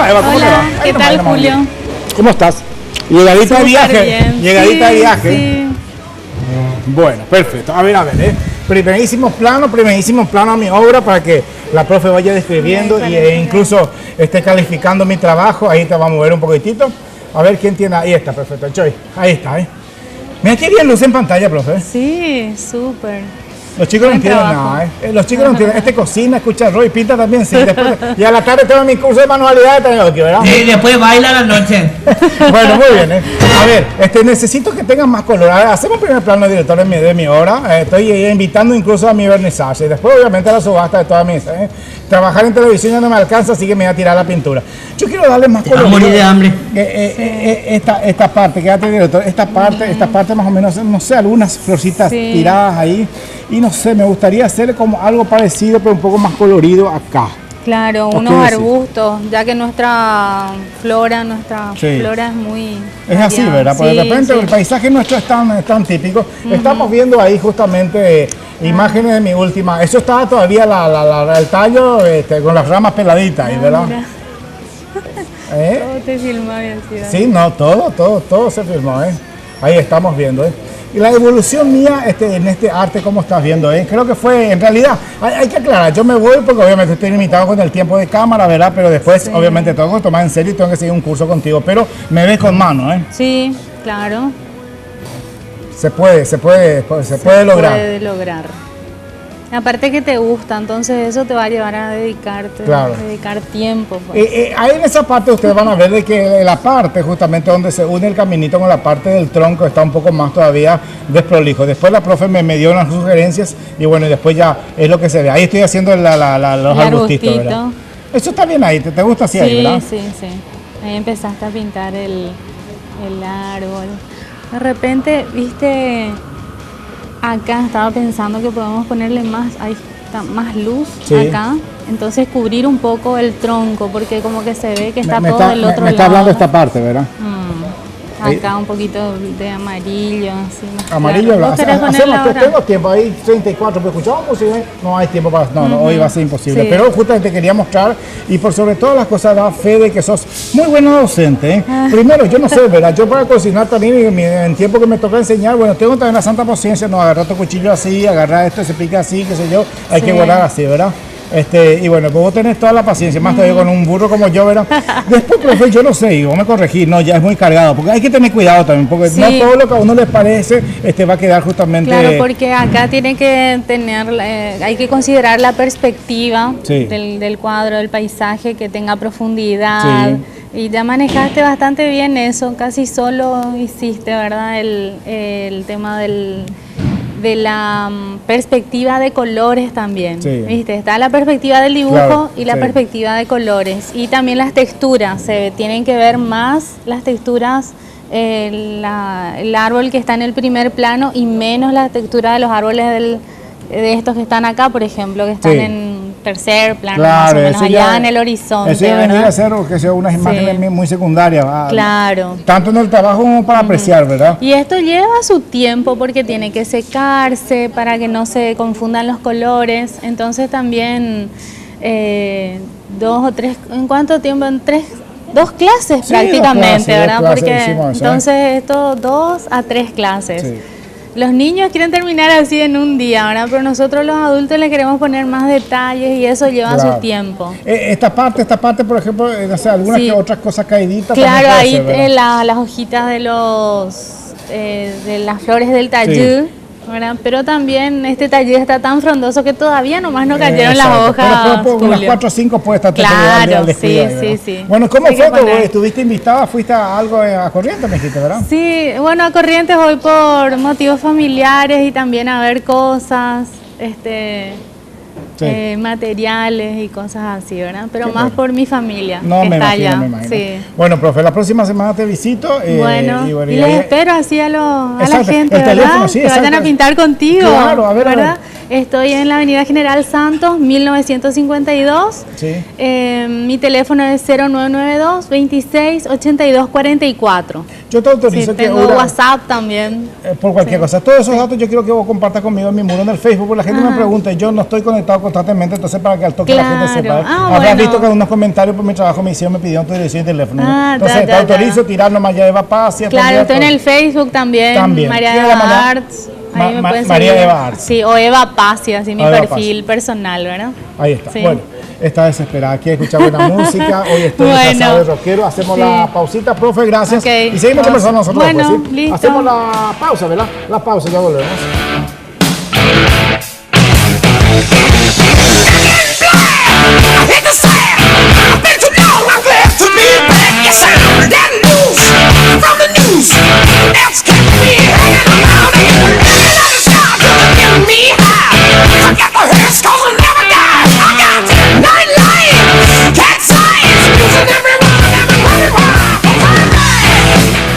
Hola Eva, ¿cómo te va? Hola, ¿qué tal Julio? ¿Cómo estás? Llegadita de viaje. Bien. Llegadita de viaje. Sí. Bueno, perfecto. A ver, primerísimo plano a mi obra para que la profe vaya describiendo e incluso esté calificando mi trabajo. Ahí te vamos a ver un poquitito. A ver quién tiene. Ahí está, perfecto. Choy. Ahí está, Mira qué bien luce en pantalla, profe. Sí, súper. Los chicos no entienden nada, Los chicos no entienden. Cocina, escucha Roy, pinta también, sí. Después, y a la tarde tengo mi curso de manualidades también, ¿verdad? Y después baila la noche. Bueno, muy bien, A ver, necesito que tengan más color. A ver, hacemos primer plano director de mi obra. Estoy invitando incluso a mi vernizaje. Después, obviamente, a la subasta de toda mi Trabajar en televisión ya no me alcanza, así que me voy a tirar la pintura. Yo quiero darle más color. A morir de hambre. Esta parte, quédate director. Esta parte más o menos, no sé, algunas florcitas tiradas ahí. Y no sé, me gustaría hacer como algo parecido, pero un poco más colorido acá. Claro, unos arbustos, ya que nuestra flora es muy... Es así, ¿verdad? Porque de repente el paisaje nuestro es tan típico. Estamos viendo ahí justamente imágenes de mi última... Eso estaba todavía el tallo con las ramas peladitas ahí, ¿verdad? Todo te filmó bien, sí, no, todo se filmó, Ahí estamos viendo, Y la evolución mía en este arte, ¿cómo estás viendo? Creo que fue, en realidad, hay que aclarar, yo me voy porque obviamente estoy limitado con el tiempo de cámara, ¿verdad? Pero después, obviamente, tengo que tomar en serio y tengo que seguir un curso contigo, pero me ves con mano, Sí, claro. Se puede lograr. Se puede lograr. Aparte que te gusta, entonces eso te va a llevar a dedicar tiempo. Pues. Ahí en esa parte ustedes van a ver de que la parte justamente donde se une el caminito con la parte del tronco está un poco más todavía desprolijo. Después la profe me dio unas sugerencias y bueno, y después ya es lo que se ve. Ahí estoy haciendo los arbustitos, ¿verdad? Eso está bien ahí, ¿te gusta así ahí, verdad? Sí. Ahí empezaste a pintar el árbol. De repente, viste... Acá estaba pensando que podemos ponerle más luz acá, entonces cubrir un poco el tronco, porque como que se ve que está todo del otro lado. Me está hablando esta parte, ¿verdad? Acá un poquito de amarillo, así más amarillo, claro. Tengo tiempo ahí, 34, pero escuchamos música, no hay tiempo para... No, hoy va a ser imposible, pero justamente quería mostrar, y por sobre todas las cosas da fe de que sos muy buena docente, Primero, yo no sé, ¿verdad? Yo para cocinar también, en tiempo que me toca enseñar, bueno, tengo también la santa paciencia, no agarrar tu cuchillo así, agarrar esto, se pica así, qué sé yo, hay que guardar así, ¿verdad? Y bueno, pues vos tenés toda la paciencia, más todavía con un burro como yo, ¿verdad? Después, profe, yo no sé, y vos me corregís, no, ya es muy cargado, porque hay que tener cuidado también, porque no todo lo que a uno les parece va a quedar justamente... Claro, porque acá tiene que tener, hay que considerar la perspectiva del cuadro, del paisaje, que tenga profundidad, y ya manejaste bastante bien eso, casi solo hiciste, ¿verdad? El tema de la perspectiva de colores también, ¿viste? Está la perspectiva del dibujo y la perspectiva de colores, y también las texturas, se tienen que ver más las texturas, el árbol que está en el primer plano y menos la textura de los árboles de estos que están acá, por ejemplo, que están en tercer plano, más o menos allá en el horizonte. Eso ya vendría a ser que sea unas imágenes muy secundarias. Claro. Tanto en el trabajo como para apreciar, ¿verdad? Y esto lleva su tiempo porque tiene que secarse para que no se confundan los colores. Entonces también 2 o 3, ¿en cuánto tiempo? En 2 clases prácticamente, ¿verdad? Porque entonces esto 2 a 3 clases. Los niños quieren terminar así en un día, ¿verdad? Pero nosotros los adultos le queremos poner más detalles y eso lleva su tiempo. Esta parte, por ejemplo, no sé, algunas que otras cosas caíditas. Claro, ahí las hojitas de las flores del tallú, ¿verdad? Pero también este tallú está tan frondoso que todavía nomás no cayeron las hojas. Pero unas 4 o 5 puede estar claro, sí. Bueno, ¿cómo fue? ¿Estuviste invitada? ¿Fuiste a algo a Corrientes, me dijiste, verdad? Sí, bueno, a Corrientes voy por motivos familiares y también a ver cosas, materiales y cosas así, ¿verdad? Pero más por mi familia, que está allá. Bueno, profe, la próxima semana te visito. Y les espero así a la gente, ¿verdad? Que vayan a pintar contigo. Claro, a ver, ¿verdad? Estoy en la Avenida General Santos, 1952. Sí. Mi teléfono es 0992 26 82 44. Yo te autorizo Sí, que tengo WhatsApp también. por cualquier cosa. Todos esos datos yo quiero que vos compartas conmigo en mi muro en el Facebook, porque la gente me pregunta y yo no estoy conectado constantemente, entonces para que al toque la gente sepa. Habrás bueno. visto que en unos comentarios por mi trabajo me pidieron tu dirección y teléfono. Entonces te ya. autorizo tirar nomás ya Eva Paz. Claro, estoy en el Facebook también. María Eva Arts. Ahí me pueden María seguir. Eva Arts. Sí, o Eva Paz, así mi Eva perfil personal, ¿verdad? Ahí está. Sí. Bueno, está desesperada. Quiere escuchar buena música. Hoy estoy disfrazado de rockero. Hacemos la pausita, profe, gracias. Okay. Y seguimos conversando nosotros Bueno, después, ¿sí? listo. Hacemos la pausa, ¿verdad? La pausa, ya volvemos. I hate the sound. I've been too long. I'm glad to be back. Yes, sir. That news from the news. That's